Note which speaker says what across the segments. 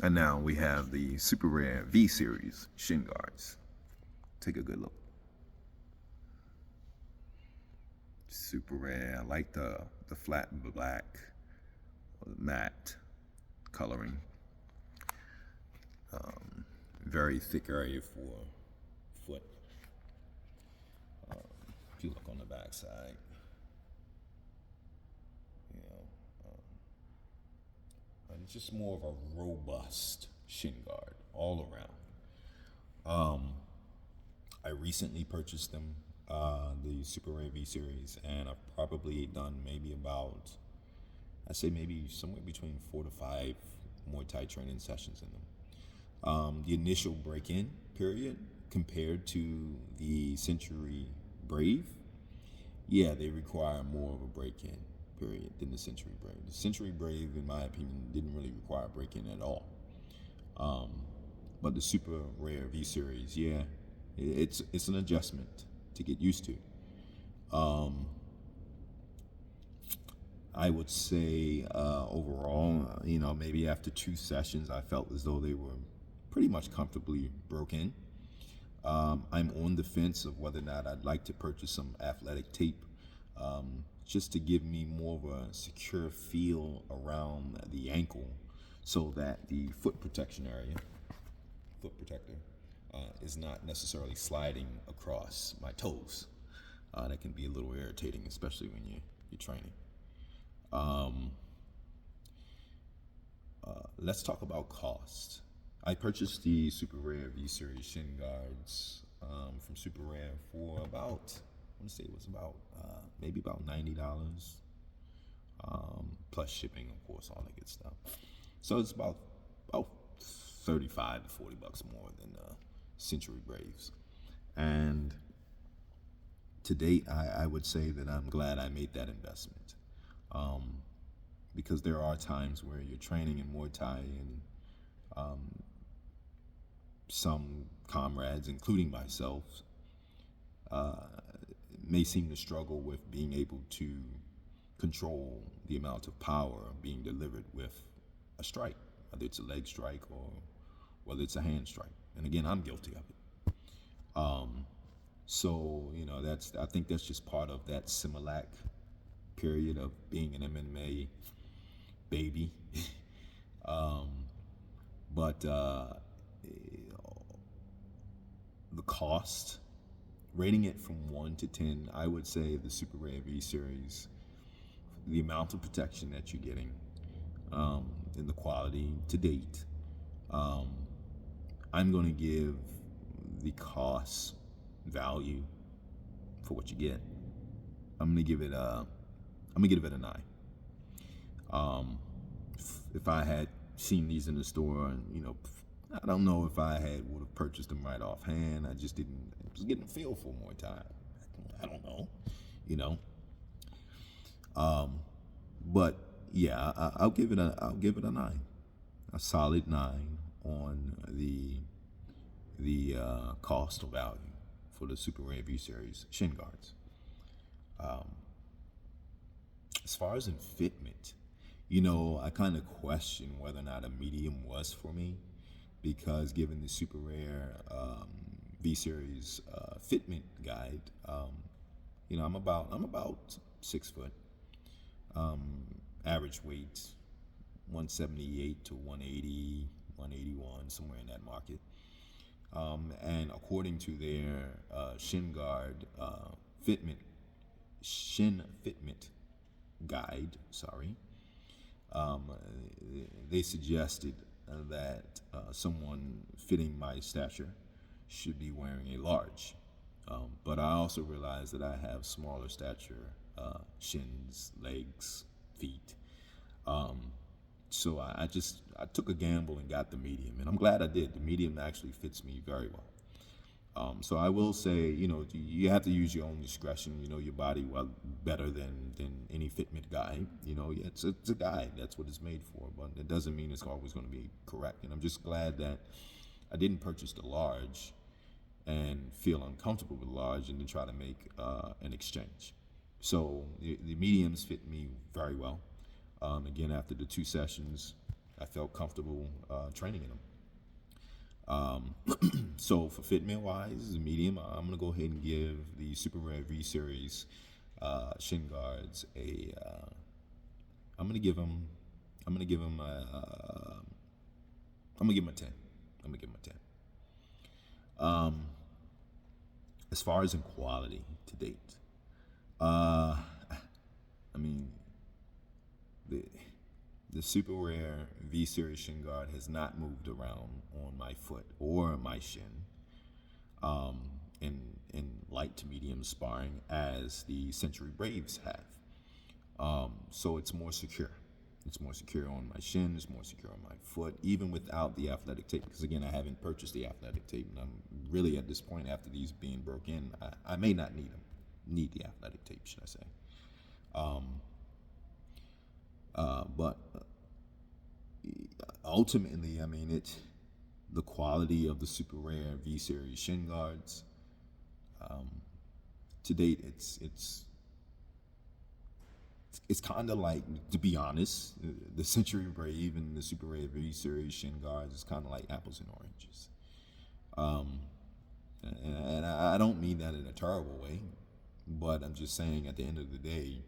Speaker 1: And now we have the Superare V series shin guards. Take a good look. Superare. I like the flat black or matte coloring. Very thick area for foot. If you look on the back side, you know, and it's just more of a robust shin guard all around. I recently purchased them, the Superare V series, and I've probably done maybe about, I'd say maybe somewhere between 4 to 5 Muay Thai training sessions in them. The initial break-in period compared to the Century Brave, yeah, they require more of a break-in period than the Century Brave. The Century Brave, in my opinion, didn't really require break-in at all. But the Superare V series, yeah, it's an adjustment to get used to. I would say overall, maybe after 2 sessions, I felt as though they were pretty much comfortably broken. I'm on the fence of whether or not I'd like to purchase some athletic tape, just to give me more of a secure feel around the ankle, so that the foot protector, is not necessarily sliding across my toes. That can be a little irritating, especially when you're training. Let's talk about cost. I purchased the Superare V series shin guards from Superare for about, I want to say it was about maybe about $90, plus shipping, of course, all that good stuff. So it's about 35 to $40 more than Century Braves. And to date, I would say that I'm glad I made that investment, because there are times where you're training in Muay Thai and some comrades, including myself, may seem to struggle with being able to control the amount of power being delivered with a strike, whether it's a leg strike or whether it's a hand strike. And again, I'm guilty of it. So, I think that's just part of that Similac period of being an MMA baby. But the cost, rating it from 1 to 10, I would say the Superare V series, the amount of protection that you're getting, and the quality to date, I'm going to give the cost value for what you get. I'm gonna give it a 9. If I had seen these in the store, and I don't know if I would have purchased them right offhand. I just didn't. I was getting a feel for Muay Thai. I don't know. But yeah, I'll give it a 9, a solid 9 on the cost of value for the Superare V series shin guards. As far as in fitment, I kind of question whether or not a medium was for me, because given the Superare V series fitment guide, I'm about 6 foot, average weight 178 to 180, 181, somewhere in that market. And according to their shin fitment guide, they suggested that someone fitting my stature should be wearing a large. But I also realize that I have smaller stature, shins, legs, feet. So I took a gamble and got the medium, and I'm glad I did. The medium actually fits me very well. So I will say, you have to use your own discretion. Your body better than any fitment guide. It's a guide. That's what it's made for. But it doesn't mean it's always going to be correct. And I'm just glad that I didn't purchase the large and feel uncomfortable with large and then try to make an exchange. So the mediums fit me very well. Again, after the 2 sessions, I felt comfortable training in them. So for fitment wise, medium, I'm gonna go ahead and give the Superare V series shin guards a. I'm gonna give them. I'm gonna give them a. I'm gonna give them a 10. I'm gonna give them a 10. As far as in quality to date, I mean, the Super Rare V Series shin guard has not moved around on my foot or my shin in light to medium sparring as the Century Braves have. So it's more secure. It's more secure on my shin, it's more secure on my foot, even without the athletic tape. Because again, I haven't purchased the athletic tape, and I'm really at this point, after these being broke in, I may not need the athletic tape, should I say. But ultimately, I mean, the quality of the Super Rare V Series shin guards, to date, it's kind of like, to be honest, the Century Brave and the Super Rare V Series shin guards is kind of like apples and oranges. And I don't mean that in a terrible way, but I'm just saying at the end of the day,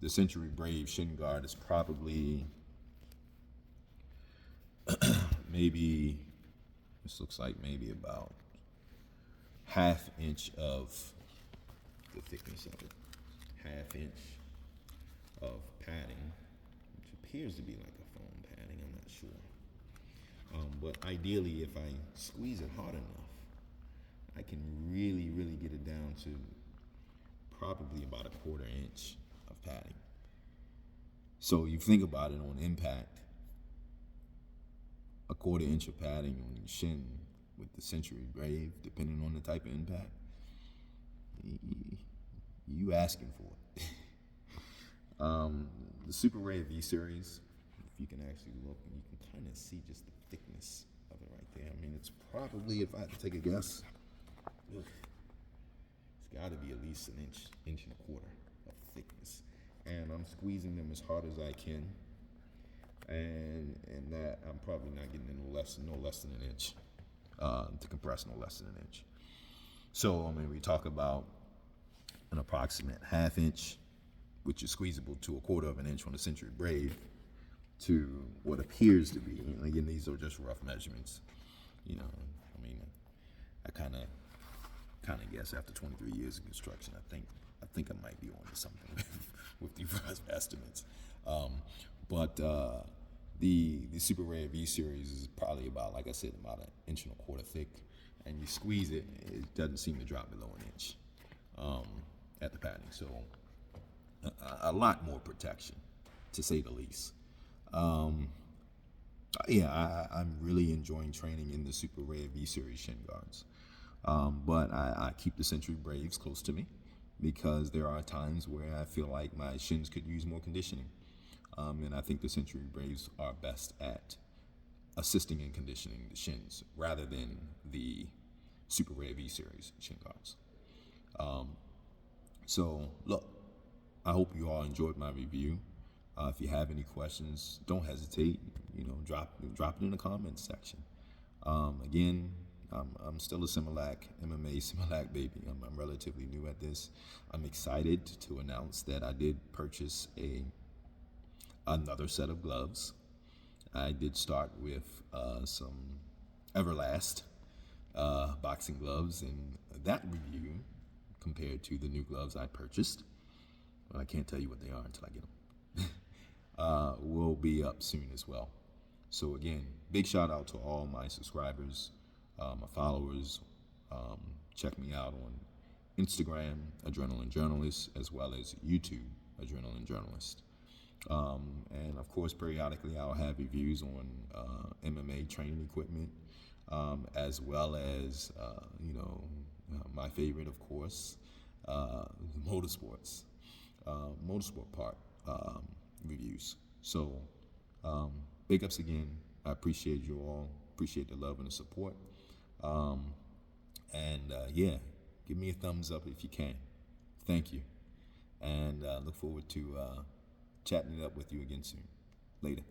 Speaker 1: the Century Brave shin guard is probably maybe, this looks like maybe about ½ inch of the thickness of it, ½ inch of padding, which appears to be like a foam padding, I'm not sure. But ideally, if I squeeze it hard enough, I can really, really get it down to probably about a ½ inch of padding. So you think about it on impact, a ½ inch of padding on your shin with the Century Brave, depending on the type of impact, you asking for it. The Super Rare V Series, if you can actually look, you can kind of see just the thickness of it right there. I mean, it's probably, if I had to take a guess, it's got to be at least an inch and a quarter of thickness. And I'm squeezing them as hard as I can, and that I'm probably not getting no less than an inch to compress, no less than an inch. So I mean, we talk about an approximate ½ inch, which is squeezable, to a ½ of an inch on the Century Brave, to what appears to be, and again, these are just rough measurements. You know, I mean, I kind of guess after 23 years of construction, I think I might be on to something with the rough estimates. But the Super Rare V Series is probably about, like I said, about 1.25 inches thick, and you squeeze it, it doesn't seem to drop below an inch at the padding. So a lot more protection, to say the least. Yeah, I'm really enjoying training in the Super Rare V Series shin guards. But I keep the Century Braves close to me because there are times where I feel like my shins could use more conditioning. And I think the Century Braves are best at assisting in conditioning the shins rather than the Super Rare V Series shin guards. So look, I hope you all enjoyed my review. If you have any questions, don't hesitate. Drop it in the comments section. Again, I'm still a Similac MMA Similac baby. I'm relatively new at this. I'm excited to announce that I did purchase another set of gloves. I did start with some Everlast boxing gloves, and that review compared to the new gloves I purchased, well, I can't tell you what they are until I get them, will be up soon as well. So again, big shout out to all my subscribers, my followers. Check me out on Instagram, Adrenaline Journalist, as well as YouTube, Adrenaline Journalist. And of course, periodically I'll have reviews on MMA training equipment, as well as my favorite, of course, motorsport part reviews. So big ups again. I appreciate you all. Appreciate the love and the support. Yeah, give me a thumbs up if you can. Thank you, and look forward to chatting it up with you again soon. Later.